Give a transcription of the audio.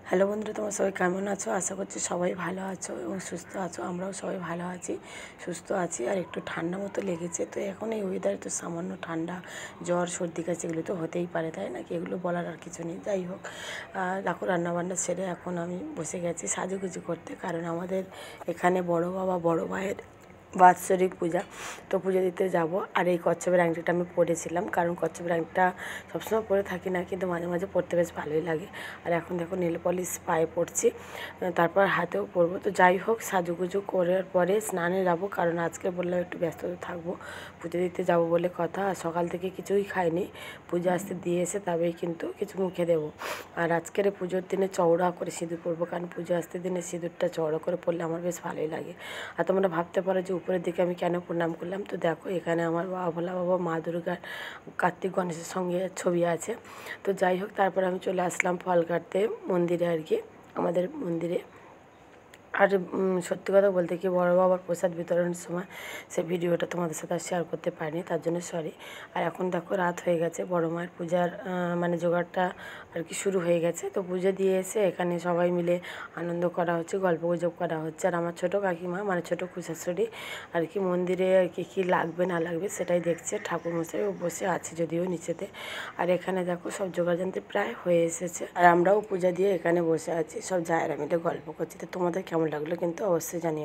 Hello বন্ধুরা, তোমরা সবাই কেমন আছো? আশা করছি সবাই ভালো আছো এবং সুস্থ আছো। আমরাও সবাই ভালো আছি, সুস্থ আছি। আর একটু ঠান্ডা মতো লেগেছে, তো এখন এই ওয়েদারে তো সামান্য ঠান্ডা, জ্বর, সর্দি, কাশি এগুলো তো হতেই পারে, তাই না? কি এগুলো বলার আর কিছু নেই। যাই হোক, দেখো রান্নাবান্না সেরে এখন আমি বসে গেছি সাজুগুজু করতে, কারণ আমাদের এখানে বড় বাবা বড় ভাইয়ের বাৎসরিক পূজা, তো পুজো দিতে যাব। আর এই কচ্ছপের আংটিটা আমি পরেছিলাম, কারণ কচ্ছপের আংটিটা সবসময় পরে থাকি না, কিন্তু মাঝে মাঝে পরতে বেশ ভালোই লাগে। আর এখন দেখো নেল পলিশ পায়ে পড়ছি, তারপর হাতেও পরবো। তো যাই হোক, সাজুগুজু করার পরে স্নানে যাব, কারণ আজকে বললাম একটু ব্যস্ত থাকবো, পুজো দিতে যাব বলে কথা। আর সকাল থেকে কিছুই খাইনি, পুজো আসতে দিয়ে এসে তবেই কিন্তু কিছু মুখে দেবো। আর আজকের পুজোর দিনে চওড়া করে সিঁদুর পরবো, কারণ পুজো আসতে দিনে সিঁদুরটা চওড়া করে পরলে আমার বেশ ভালোই লাগে। আর তোমরা ভাবতে পারো যে উপরের দিকে আমি কেন প্রণাম করলাম, তো দেখো এখানে আমার বাবা ভোলা বাবা, মা দুর্গার, কার্তিক গণেশের সঙ্গে ছবি আছে। তো যাই হোক, তারপর আমি চলে আসলাম ফল কাটতে মন্দিরে, আর কি আমাদের মন্দিরে। আর সত্যি কথা বলতে কি, বড় বাবার প্রসাদ বিতরণের সময় সে ভিডিওটা তোমাদের সাথে শেয়ার করতে পারিনি, তার জন্য সরি। আর এখন দেখো রাত হয়ে গেছে, বড় মায়ের পূজার মানে জোগাড়টা আর কি শুরু হয়ে গেছে। তো পুজো দিয়ে এসে এখানে সবাই মিলে আনন্দ করা হচ্ছে, গল্প গুজব করা হচ্ছে। আর আমার ছোটো কাকিমা মানে ছোটো খুশাশুড়ি আর কি মন্দিরে আর কি কী লাগবে না লাগবে সেটাই দেখছে। ঠাকুরমশাইও বসে আছে যদিও নিচেতে। আর এখানে দেখো সব জোগাড়যন্ত্র প্রায় হয়ে এসেছে, আর আমরাও পূজা দিয়ে এখানে বসে আছি, সব জায়েরা মিলে গল্প করছি। তো তোমাদের কেমন লাগলো কিন্তু অবশ্যই জানিও।